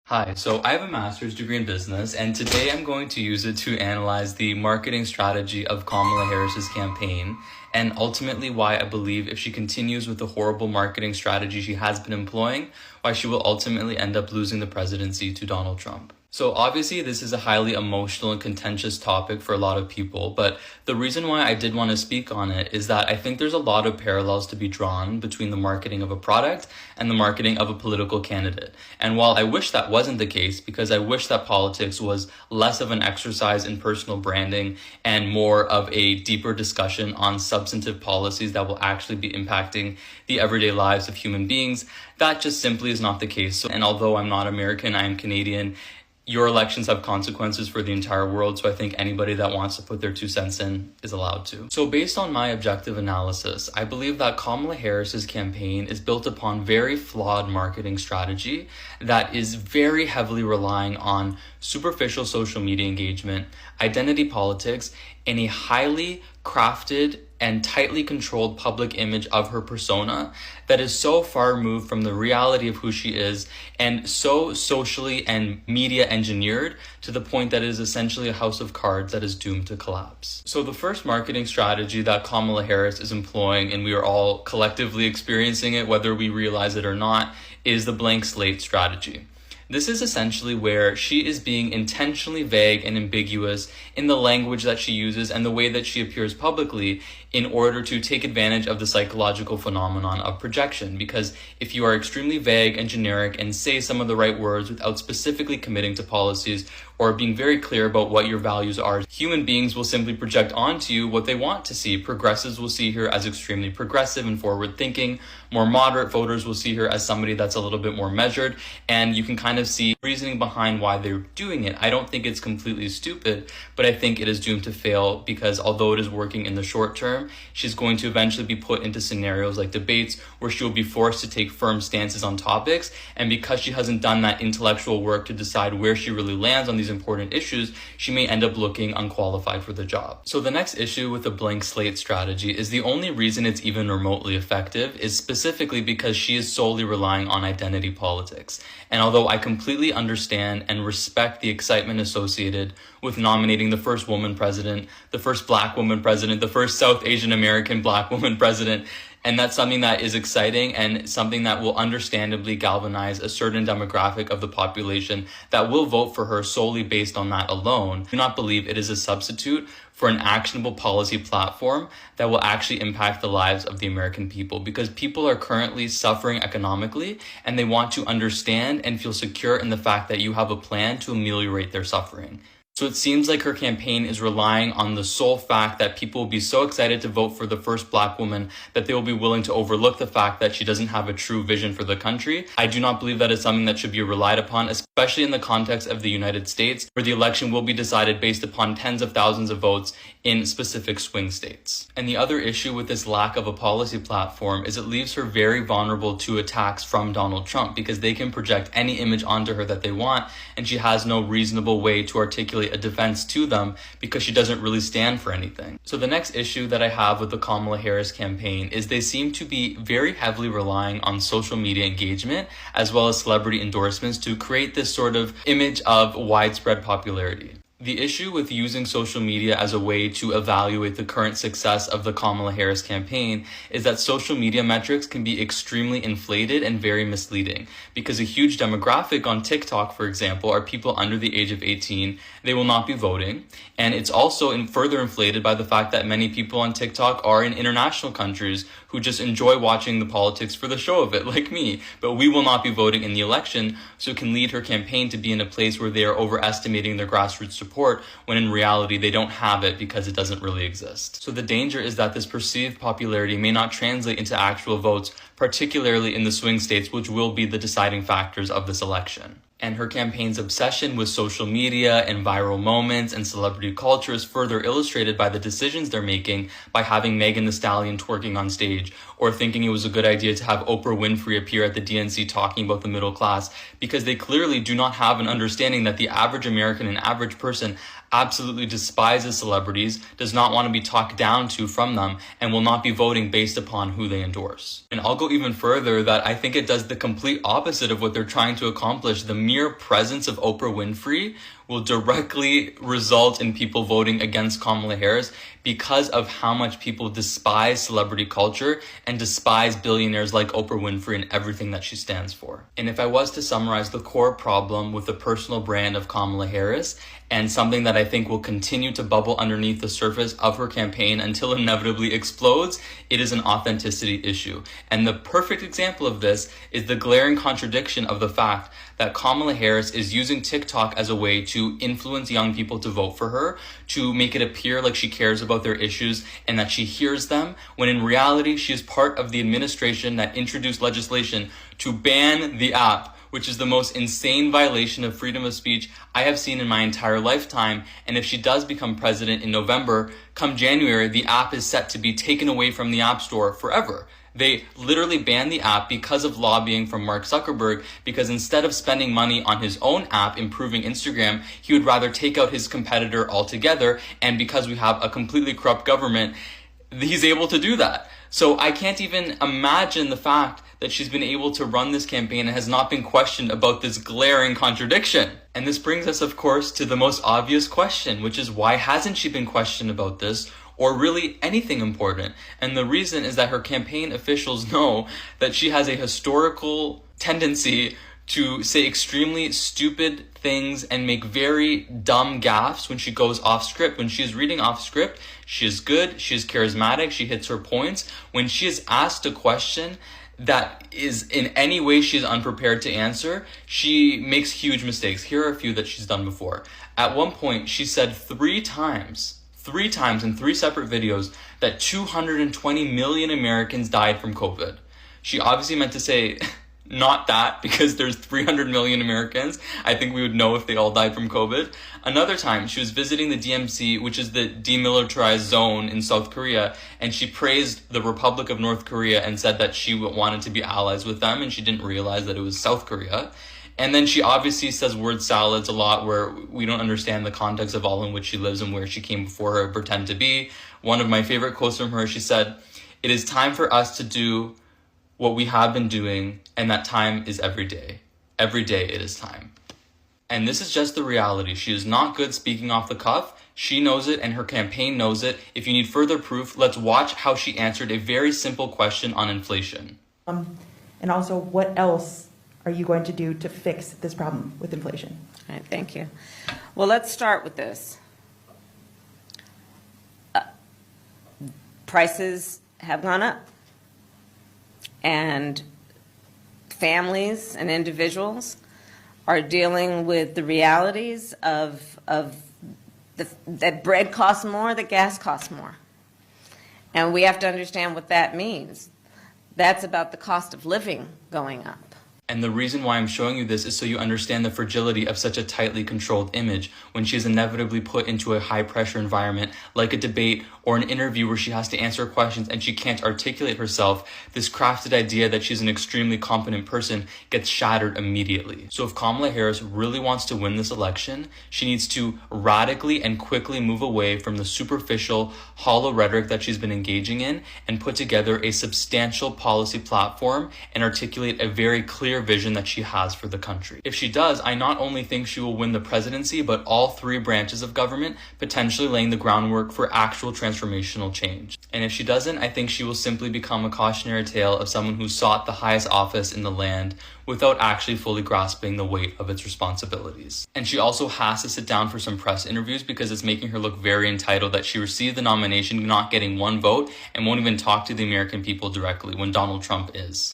Hi, so I have a master's degree in business, and today I'm going to use it to analyze the marketing strategy of Kamala Harris's campaign, and ultimately why I believe if she continues with the horrible marketing strategy she has been employing, why she will ultimately end up losing the presidency to Donald Trump. So obviously this is a highly emotional and contentious topic for a lot of people, but the reason why I did want to speak on it is that I think there's a lot of parallels to be drawn between the marketing of a product and the marketing of a political candidate. And while I wish that wasn't the case, because I wish that politics was less of an exercise in personal branding and more of a deeper discussion on substantive policies that will actually be impacting the everyday lives of human beings, that just simply is not the case. And although I'm not American, I am Canadian. Your elections have consequences for the entire world, so I think anybody that wants to put their 2 cents in is allowed to. So based on my objective analysis, I believe that Kamala Harris's campaign is built upon very flawed marketing strategy that is very heavily relying on superficial social media engagement, identity politics, and a highly crafted and tightly controlled public image of her persona that is so far removed from the reality of who she is and so socially and media engineered to the point that it is essentially a house of cards that is doomed to collapse. So the first marketing strategy that Kamala Harris is employing, and we are all collectively experiencing it whether we realize it or not, is the blank slate strategy. This is essentially where she is being intentionally vague and ambiguous in the language that she uses and the way that she appears publicly in order to take advantage of the psychological phenomenon of projection. Because if you are extremely vague and generic and say some of the right words without specifically committing to policies or being very clear about what your values are, human beings will simply project onto you what they want to see. Progressives will see her as extremely progressive and forward-thinking. More moderate voters will see her as somebody that's a little bit more measured, and you can kind of see reasoning behind why they're doing it. I don't think it's completely stupid, but I think it is doomed to fail because although it is working in the short term, she's going to eventually be put into scenarios like debates where she will be forced to take firm stances on topics, and because she hasn't done that intellectual work to decide where she really lands on these important issues, she may end up looking unqualified for the job. So the next issue with the blank slate strategy is the only reason it's even remotely effective is specifically because she is solely relying on identity politics. And although I completely understand and respect the excitement associated with nominating the first woman president, the first black woman president, the first South Asian American black woman president, and that's something that is exciting and something that will understandably galvanize a certain demographic of the population that will vote for her solely based on that alone. I do not believe it is a substitute for an actionable policy platform that will actually impact the lives of the American people, because people are currently suffering economically and they want to understand and feel secure in the fact that you have a plan to ameliorate their suffering. So it seems like her campaign is relying on the sole fact that people will be so excited to vote for the first black woman that they will be willing to overlook the fact that she doesn't have a true vision for the country. I do not believe that is something that should be relied upon, especially in the context of the United States, where the election will be decided based upon tens of thousands of votes in specific swing states. And the other issue with this lack of a policy platform is it leaves her very vulnerable to attacks from Donald Trump, because they can project any image onto her that they want, and she has no reasonable way to articulate a defense to them because she doesn't really stand for anything. So the next issue that I have with the Kamala Harris campaign is they seem to be very heavily relying on social media engagement as well as celebrity endorsements to create this sort of image of widespread popularity. The issue with using social media as a way to evaluate the current success of the Kamala Harris campaign is that social media metrics can be extremely inflated and very misleading, because a huge demographic on TikTok, for example, are people under the age of 18. They will not be voting. And it's also further inflated by the fact that many people on TikTok are in international countries who just enjoy watching the politics for the show of it, like me. But we will not be voting in the election, so it can lead her campaign to be in a place where they are overestimating their grassroots support, when in reality they don't have it because it doesn't really exist. So the danger is that this perceived popularity may not translate into actual votes, particularly in the swing states, which will be the deciding factors of this election. And her campaign's obsession with social media and viral moments and celebrity culture is further illustrated by the decisions they're making by having Megan Thee Stallion twerking on stage, or thinking it was a good idea to have Oprah Winfrey appear at the DNC talking about the middle class, because they clearly do not have an understanding that the average American and average person absolutely despises celebrities, does not want to be talked down to from them, and will not be voting based upon who they endorse. And I'll go even further that I think it does the complete opposite of what they're trying to accomplish. The mere presence of Oprah Winfrey will directly result in people voting against Kamala Harris because of how much people despise celebrity culture and despise billionaires like Oprah Winfrey and everything that she stands for. And if I was to summarize the core problem with the personal brand of Kamala Harris, and something that I think will continue to bubble underneath the surface of her campaign until inevitably explodes, it is an authenticity issue. And the perfect example of this is the glaring contradiction of the fact that Kamala Harris is using TikTok as a way to influence young people to vote for her, to make it appear like she cares about their issues and that she hears them, when in reality she is part of the administration that introduced legislation to ban the app, which is the most insane violation of freedom of speech I have seen in my entire lifetime. And if she does become president in November, come January, the app is set to be taken away from the App Store forever. They literally banned the app because of lobbying from Mark Zuckerberg, because instead of spending money on his own app improving Instagram, he would rather take out his competitor altogether. And because we have a completely corrupt government, he's able to do that. So I can't even imagine the fact that she's been able to run this campaign and has not been questioned about this glaring contradiction. And this brings us, of course, to the most obvious question, which is why hasn't she been questioned about this or really anything important? And the reason is that her campaign officials know that she has a historical tendency to say extremely stupid things and make very dumb gaffes when she goes off script. When she is reading off script, she is good, she is charismatic, she hits her points. When she is asked a question that is in any way she is unprepared to answer, she makes huge mistakes. Here are a few that she's done before. At one point, she said three times in 3 separate videos that 220 million Americans died from COVID. She obviously meant to say not that, because there's 300 million Americans. I think we would know if they all died from COVID. Another time, she was visiting the DMZ, which is the demilitarized zone in South Korea, and she praised the Republic of North Korea and said that she wanted to be allies with them, and she didn't realize that it was South Korea. And then she obviously says word salads a lot, where we don't understand the context of all in which she lives and where she came before her pretend to be. One of my favorite quotes from her, she said, "It is time for us to do what we have been doing, and that time is every day. Every day it is time." And this is just the reality. She is not good speaking off the cuff. She knows it, and her campaign knows it. If you need further proof, let's watch how she answered a very simple question on inflation. And also, what else are you going to do to fix this problem with inflation? All right, thank you. Well, let's start with this. Prices have gone up, and families and individuals are dealing with the realities of that bread costs more, that gas costs more. And we have to understand what that means. That's about the cost of living going up. And the reason why I'm showing you this is so you understand the fragility of such a tightly controlled image when she is inevitably put into a high-pressure environment like a debate or an interview where she has to answer questions and she can't articulate herself. This crafted idea that she's an extremely competent person gets shattered immediately. So if Kamala Harris really wants to win this election, she needs to radically and quickly move away from the superficial, hollow rhetoric that she's been engaging in and put together a substantial policy platform and articulate a very clear vision that she has for the country. If she does, I not only think she will win the presidency, but all 3 branches of government, potentially laying the groundwork for actual transformational change. And if she doesn't, I think she will simply become a cautionary tale of someone who sought the highest office in the land without actually fully grasping the weight of its responsibilities. And she also has to sit down for some press interviews because it's making her look very entitled that she received the nomination not getting 1 vote and won't even talk to the American people directly when Donald Trump is.